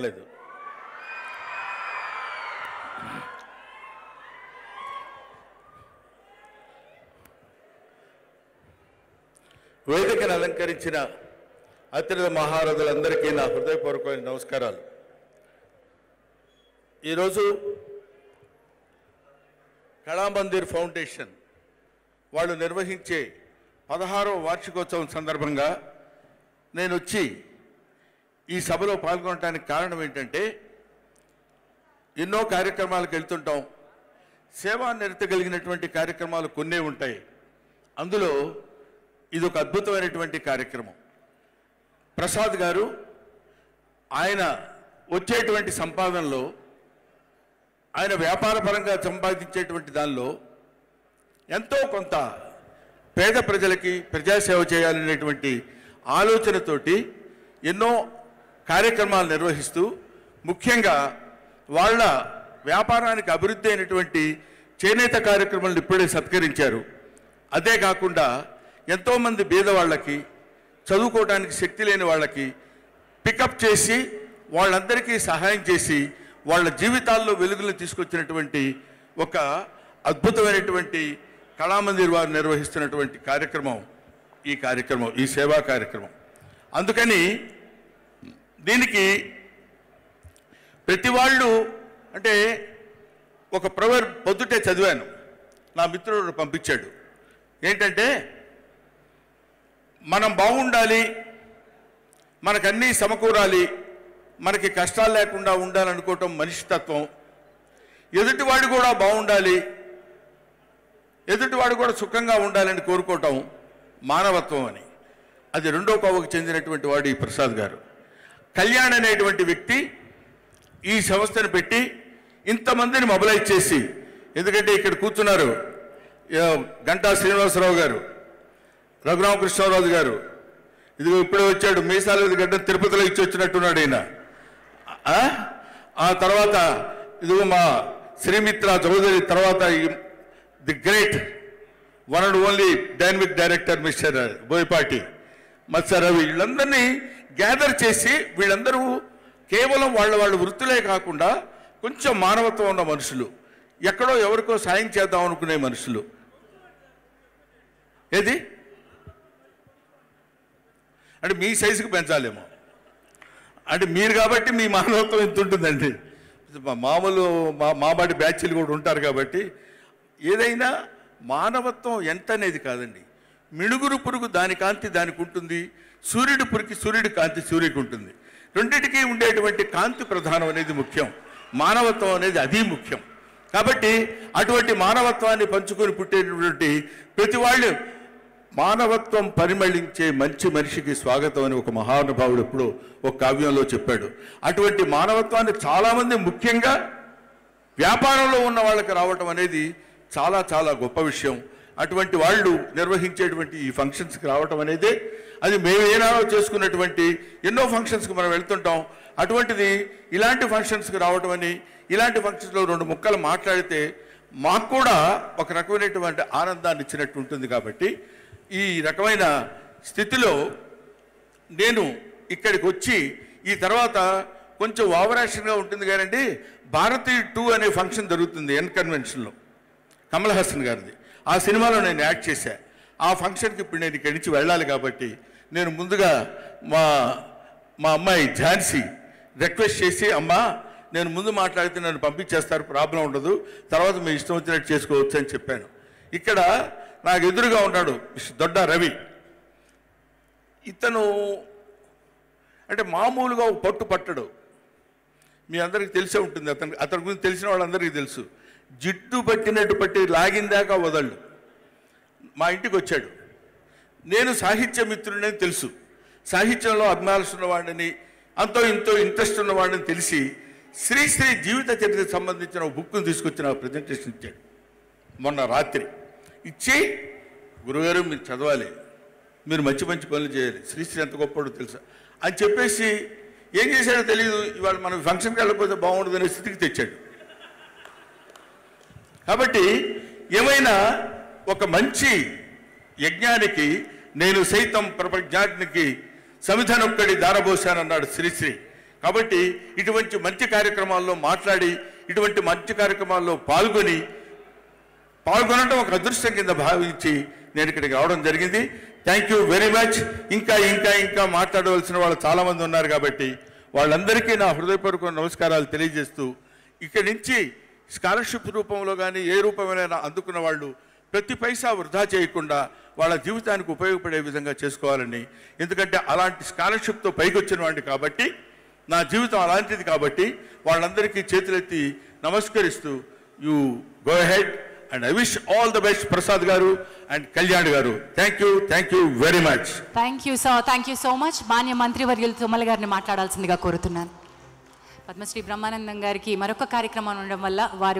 రావట్లేదు. వేదికను అలంకరించిన అతిథి మహారథులందరికీ నా హృదయపూర్వకమైన నమస్కారాలు. ఈరోజు కళామందిర్ ఫౌండేషన్ వాళ్ళు నిర్వహించే 16వ వార్షికోత్సవం సందర్భంగా నేను వచ్చి ఈ సభలో పాల్గొనడానికి కారణం ఏంటంటే, ఎన్నో కార్యక్రమాలకు వెళ్తుంటాం. సేవా నిరత కలిగినటువంటి కార్యక్రమాలు కొన్నే ఉంటాయి. అందులో ఇది ఒక అద్భుతమైనటువంటి కార్యక్రమం. ప్రసాద్ గారు ఆయన వచ్చేటువంటి సంపాదనలో, ఆయన వ్యాపారపరంగా సంపాదించేటువంటి దానిలో ఎంతో కొంత పేద ప్రజలకి ప్రజాసేవ చేయాలనేటువంటి ఆలోచనతోటి ఎన్నో కార్యక్రమాలు నిర్వహిస్తూ, ముఖ్యంగా వాళ్ళ వ్యాపారానికి అభివృద్ధి అయినటువంటి చేనేత కార్యక్రమాలను ఇప్పుడే సత్కరించారు. అదే కాకుండా ఎంతోమంది బీదవాళ్ళకి, చదువుకోవడానికి శక్తి లేని వాళ్ళకి పికప్ చేసి వాళ్ళందరికీ సహాయం చేసి వాళ్ళ జీవితాల్లో వెలుగులు తీసుకొచ్చినటువంటి ఒక అద్భుతమైనటువంటి కళామందిర్ వారు నిర్వహిస్తున్నటువంటి కార్యక్రమం ఈ సేవా కార్యక్రమం. అందుకని దీనికి ప్రతి వాళ్ళు, అంటే ఒక ప్రవర్ పొద్దుటే చదివాను, నా మిత్రుడు పంపించాడు. ఏంటంటే, మనం బాగుండాలి, మనకన్నీ సమకూరాలి, మనకి కష్టాలు లేకుండా ఉండాలనుకోవటం మనిషితత్వం, ఎదుటివాడు కూడా బాగుండాలి, ఎదుటివాడు కూడా సుఖంగా ఉండాలని కోరుకోవటం మానవత్వం అని. అది రెండో కోవకు చెందినటువంటి వాడు ఈ ప్రసాద్ గారు. కళ్యాణ్ అనేటువంటి వ్యక్తి ఈ సంస్థను పెట్టి ఇంతమందిని మొబిలైజ్ చేసి, ఎందుకంటే ఇక్కడ కూర్చున్నారు గంటా శ్రీనివాసరావు గారు, రఘురామకృష్ణరాజు గారు, ఇదిగో ఇప్పుడే వచ్చాడు మీసాల గడ్డ తిరుపతిలో ఇచ్చి వచ్చినట్టున్నాడు ఈయన. ఆ తర్వాత ఇదిగో మా శ్రీమిత్ర చౌదరి, తర్వాత the great one and only dynamic director mister Boyapati మత్స్య రవి, వీళ్ళందరినీ గ్యాదర్ చేసి, వీళ్ళందరూ కేవలం వాళ్ళ వృత్తులే కాకుండా కొంచెం మానవత్వం ఉన్న మనుషులు, ఎక్కడో ఎవరికో సాయం చేద్దాం అనుకునే మనుషులు. ఏది అంటే మీ సైజుకి పెంచాలేమో, అంటే మీరు కాబట్టి మీ మానవత్వం ఎంత ఉంటుందండి. మామూలు మాబాటి బ్యాచ్లు కూడా ఉంటారు కాబట్టి, ఏదైనా మానవత్వం ఎంత అనేది కాదండి. మిణుగురు పురుగు దాని కాంతి దానికి ఉంటుంది, సూర్యుడి పురికి సూర్యుడి కాంతి సూర్యుడికి ఉంటుంది. రెండింటికి ఉండేటువంటి కాంతి ప్రధానం అనేది ముఖ్యం, మానవత్వం అనేది అది ముఖ్యం. కాబట్టి అటువంటి మానవత్వాన్ని పంచుకొని పుట్టేటటువంటి ప్రతి వాళ్ళు మానవత్వం పరిమళించే మంచి మనిషికి స్వాగతం అని ఒక మహానుభావుడు ఎప్పుడు ఒక కావ్యంలో చెప్పాడు. అటువంటి మానవత్వాన్ని చాలామంది, ముఖ్యంగా వ్యాపారంలో ఉన్న వాళ్ళకి రావటం అనేది చాలా చాలా గొప్ప విషయం. అటువంటి వాళ్ళు నిర్వహించేటువంటి ఈ ఫంక్షన్స్కి రావటం అనేది, అది మేము ఏనాడో చేసుకున్నటువంటి ఎన్నో ఫంక్షన్స్కి మనం వెళ్తుంటాం. అటువంటిది ఇలాంటి ఫంక్షన్స్కి రావటం అని, ఇలాంటి ఫంక్షన్స్లో 2 ముక్కలు మాట్లాడితే మాకు కూడా ఒక రకమైనటువంటి ఆనందాన్ని ఇచ్చినట్టు ఉంటుంది. కాబట్టి ఈ రకమైన స్థితిలో నేను ఇక్కడికి వచ్చి, ఈ తర్వాత కొంచెం ఓవరాక్షన్గా ఉంటుంది కానండి, భారతీ 2 అనే ఫంక్షన్ జరుగుతుంది ఎన్ కన్వెన్షన్లో, కమల్ హాసన్ గారిది. ఆ సినిమాలో నేను యాక్ట్ చేశా. ఆ ఫంక్షన్కి ఇప్పుడు నేను ఇక్కడి నుంచి వెళ్ళాలి కాబట్టి నేను ముందుగా మా అమ్మాయి ఝాన్సీ రిక్వెస్ట్ చేసి, అమ్మా నేను ముందు మాట్లాడితే నన్ను పంపించేస్తారు, ప్రాబ్లం ఉండదు, తర్వాత మీ ఇష్టం వచ్చినట్టు చేసుకోవచ్చు అని చెప్పాను. ఇక్కడ నాకు ఎదురుగా ఉన్నాడు దొడ్డ రవి. ఇతను అంటే మామూలుగా ఒక పట్టు పట్టడు, మీ అందరికీ తెలిసే ఉంటుంది. అతని గురించి తెలిసిన వాళ్ళందరికీ తెలుసు. జిడ్డు పట్టినట్టు పట్టి లాగిందాకా వదళ్ళు. మా ఇంటికి వచ్చాడు. నేను సాహిత్య మిత్రుడని తెలుసు, సాహిత్యంలో అభిమానులు ఉన్నవాడిని, అంతో ఇంతో ఇంట్రెస్ట్ ఉన్నవాడిని తెలిసి శ్రీశ్రీ జీవిత చరిత్రకు సంబంధించిన ఒక బుక్ను తీసుకొచ్చి నాకు ప్రజెంటేషన్ ఇచ్చాడు మొన్న రాత్రి. ఇచ్చి, గురుగారు మీరు చదవాలి, మీరు మంచి మంచి పనులు చేయాలి, శ్రీశ్రీ ఎంత గొప్పడో తెలుసా అని చెప్పేసి ఏం చేశాడో తెలియదు, ఇవాళ మనం ఫంక్షన్కి వెళ్ళకపోతే బాగుండదు అనే స్థితికి తెచ్చాడు. కాబట్టి ఏమైనా ఒక మంచి యజ్ఞానికి నేను సైతం ప్రపంచానికి సమిధనొక్కడి దారబోశానన్నాడు శ్రీశ్రీ. కాబట్టి ఇటువంటి మంచి కార్యక్రమాల్లో మాట్లాడి ఇటువంటి మంచి కార్యక్రమాల్లో పాల్గొనడం ఒక అదృష్టం కింద భావించి నేను ఇక్కడికి రావడం జరిగింది. Thank you very much. ఇంకా మాట్లాడవలసిన వాళ్ళు చాలామంది ఉన్నారు కాబట్టి వాళ్ళందరికీ నా హృదయపూర్వక నమస్కారాలు తెలియజేస్తూ ఇక్కడి నుంచి స్కాలర్షిప్ రూపంలో కానీ ఏ రూపమైనా అందుకున్న వాళ్ళు ప్రతి పైసా వృధా చేయకుండా వాళ్ళ జీవితానికి ఉపయోగపడే విధంగా చేసుకోవాలని, ఎందుకంటే అలాంటి స్కాలర్షిప్తో పైకి వచ్చిన వాడిని కాబట్టి నా జీవితం అలాంటిది కాబట్టి వాళ్ళందరికీ చేతులెత్తి నమస్కరిస్తూ you go head and I wish all the best Prasad గారు అండ్ కళ్యాణ్ గారు. Thank you very much. Thank you sir, thank you so much. Manya మంత్రివర్యులు తుమ్మల గారిని మాట్లాడాల్సిందిగా కోరుతున్నాను. పద్మశ్రీ బ్రహ్మానందం గారికి మరొక కార్యక్రమం ఉండడం వల్ల వారు